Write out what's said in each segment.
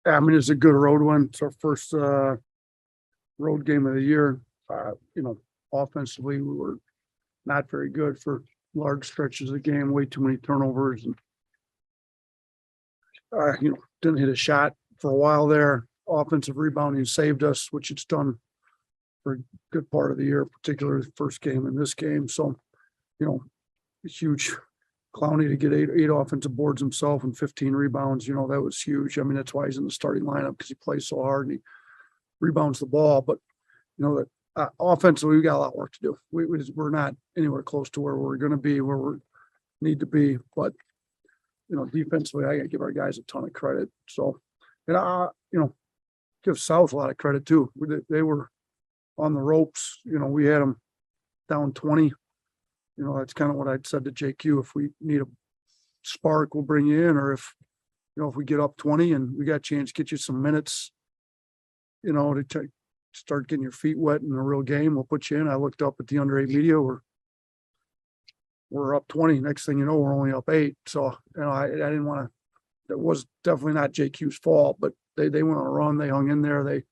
I mean, it's a good road one. It's our first road game of the year. Offensively, we were not very good for large stretches of the game, way too many turnovers, and didn't hit a shot for a while there. Offensive rebounding saved us, which it's done for a good part of the year, particularly the first game and this game. So, huge. Clowney to get eight offensive boards himself and 15 rebounds, that was huge. I mean, that's why he's in the starting lineup, because he plays so hard and he rebounds the ball. But, that offensively, we got a lot of work to do. We're not anywhere close to where we're going to be, where we need to be. But, defensively, I got to give our guys a ton of credit. So, and give South a lot of credit too. They were on the ropes. We had them down 20. That's kind of what I'd said to JQ. If we need a spark, we'll bring you in. Or if we get up 20 and we got a chance to get you some minutes, to start getting your feet wet in a real game, we'll put you in. I looked up at the under 8 media. We're up 20. Next thing you know, we're only up 8. So, I didn't want to, it was definitely not JQ's fault, but they went on a run. They hung in there. They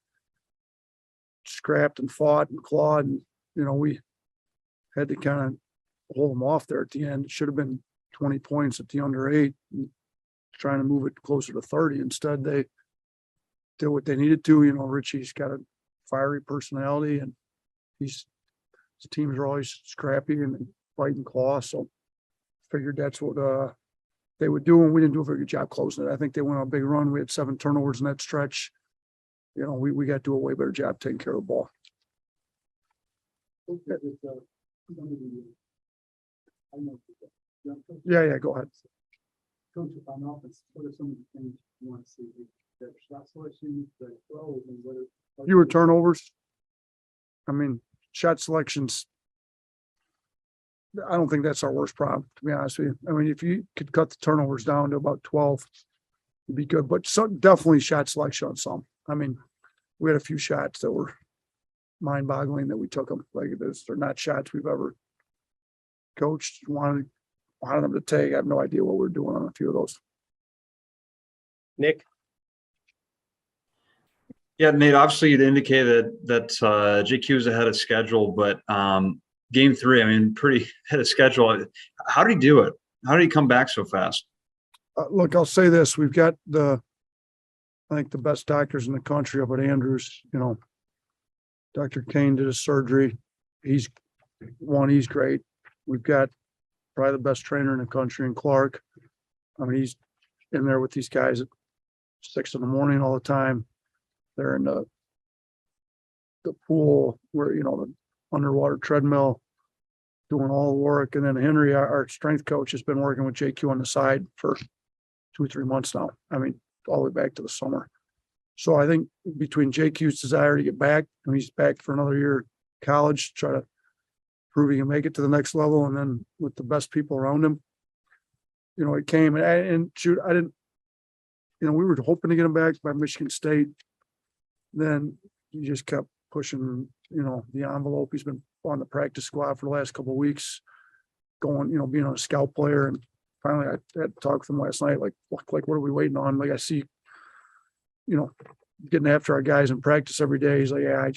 scrapped and fought and clawed. And, we had to kind of hold them off there at the end. It should have been 20 points at the under 8, trying to move it closer to 30. Instead, they did what they needed to. Richie's got a fiery personality, and his teams are always scrappy and fight and claw. So figured that's what they would do, and we didn't do a very good job closing it. I think they went on a big run. We had 7 turnovers in that stretch. We got to do a way better job taking care of the ball. Yeah, go ahead. Coach, on offense, what are some of the things you want to see? The shot selection, the throws, and fewer turnovers. I mean, shot selections, I don't think that's our worst problem, to be honest with you. I mean, if you could cut the turnovers down to about 12, it'd be good. But definitely shot selection on some. I mean, we had a few shots that were mind-boggling that we took them. Like, they're not shots we've ever coached, wanted them to take. I have no idea what we're doing on a few of those. Nick? Yeah, Nate, obviously you'd indicated that JQ is ahead of schedule, but game 3, I mean, pretty ahead of schedule. How did he do it? How did he come back so fast? Look, I'll say this. We've got I think the best doctors in the country up at Andrews. Dr. Kane did his surgery. He's great. We've got probably the best trainer in the country in Clark. I mean, he's in there with these guys at 6 a.m. all the time. They're in the pool where, the underwater treadmill, doing all the work. And then Henry, our strength coach, has been working with JQ on the side for 2 or 3 months now. I mean, all the way back to the summer. So I think between JQ's desire to get back, and he's back for another year at college, try to prove he can make it to the next level, and then with the best people around him, it came. And shoot, I didn't, we were hoping to get him back by Michigan State. Then he just kept pushing, the envelope. He's been on the practice squad for the last couple of weeks, going, being a scout player. And finally, I had to talk with him last night. Like, what are we waiting on? Like, I see, getting after our guys in practice every day. He's like, yeah,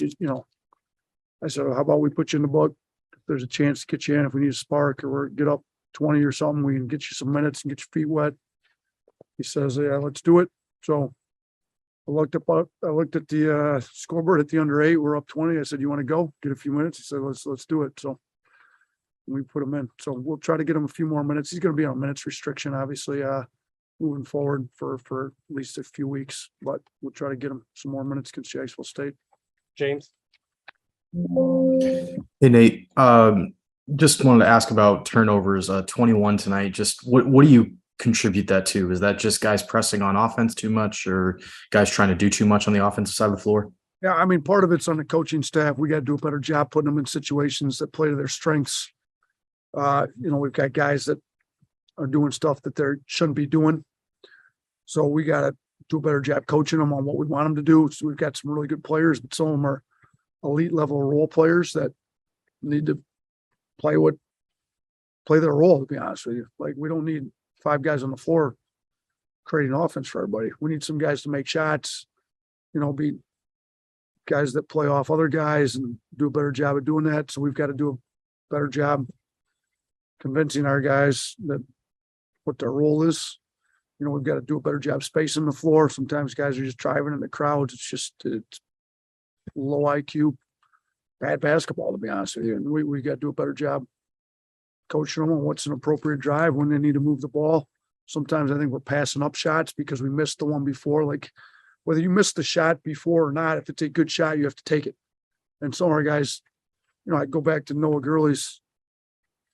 I said, how about we put you in the book? If there's a chance to get you in, if we need a spark or we're get up 20 or something, we can get you some minutes and get your feet wet. He says, yeah, let's do it. So I looked at the scoreboard at the under 8. We're up 20. I said, you want to go get a few minutes? He said, let's do it. So we put him in. So we'll try to get him a few more minutes. He's going to be on minutes restriction, obviously, moving forward for at least a few weeks, but we'll try to get him some more minutes against Jacksonville State. James? Hey, Nate. Just wanted to ask about turnovers, 21 tonight. Just what do you contribute that to? Is that just guys pressing on offense too much, or guys trying to do too much on the offensive side of the floor? Yeah, I mean, part of it's on the coaching staff. We got to do a better job putting them in situations that play to their strengths. We've got guys that are doing stuff that they shouldn't be doing. So we got to do a better job coaching them on what we want them to do. So we've got some really good players, but some of them are elite level role players that need to play their role, to be honest with you. Like, we don't need 5 guys on the floor creating offense for everybody. We need some guys to make shots, be guys that play off other guys and do a better job of doing that. So we've got to do a better job convincing our guys that what their role is. We've got to do a better job spacing the floor. Sometimes guys are just driving in the crowds. It's low IQ, bad basketball, to be honest with you. And we got to do a better job coaching them on what's an appropriate drive, when they need to move the ball. Sometimes I think we're passing up shots because we missed the one before. Like, whether you missed the shot before or not, if it's a good shot, you have to take it. And some of our guys, I go back to Noah Gurley's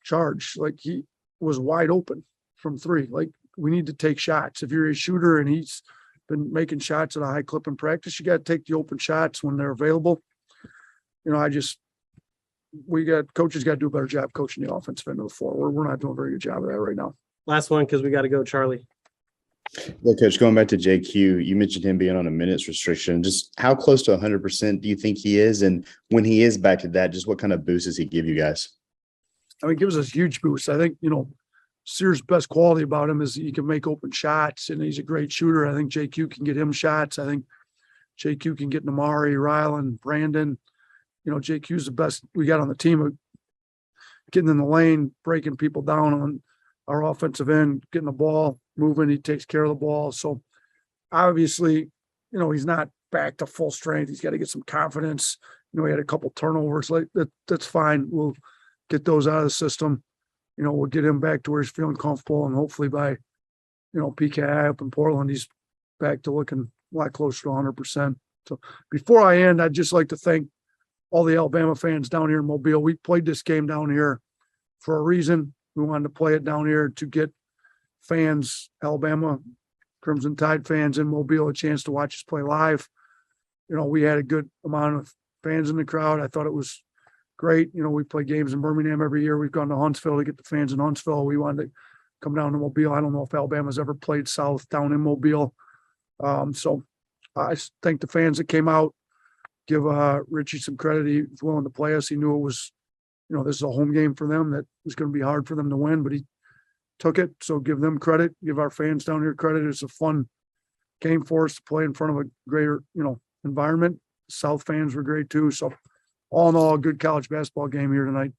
charge. Like, he was wide open from three. Like, we need to take shots. If you're a shooter and he's been making shots at a high clip in practice, you got to take the open shots when they're available. Coaches got to do a better job coaching the offensive end of the floor. We're not doing a very good job of that right now. Last one, because we got to go, Charlie. Yeah, Coach, going back to JQ, you mentioned him being on a minutes restriction. Just how close to 100% do you think he is? And when he is back to that, just what kind of boost does he give you guys? It gives us a huge boost. I think, Sears' best quality about him is he can make open shots, and he's a great shooter. I think JQ can get him shots. I think JQ can get Namari, Rylan, Brandon. JQ's the best we got on the team of getting in the lane, breaking people down on our offensive end, getting the ball moving. He takes care of the ball. So obviously, he's not back to full strength. He's got to get some confidence. He had a couple turnovers. Like that's fine. We'll get those out of the system. We'll get him back to where he's feeling comfortable, and hopefully by, PKI up in Portland, he's back to looking a lot closer to 100%. So before I end, I'd just like to thank all the Alabama fans down here in Mobile. We played this game down here for a reason. We wanted to play it down here to get fans, Alabama Crimson Tide fans in Mobile, a chance to watch us play live. We had a good amount of fans in the crowd. I thought it was great. We play games in Birmingham every year. We've gone to Huntsville to get the fans in Huntsville. We wanted to come down to Mobile. I don't know if Alabama's ever played South down in Mobile. So I thank the fans that came out. Give Richie some credit. He was willing to play us. He knew it was, this is a home game for them that was going to be hard for them to win, but he took it. So give them credit. Give our fans down here credit. It's a fun game for us to play in front of a greater, environment. South fans were great too. So all in all, a good college basketball game here tonight.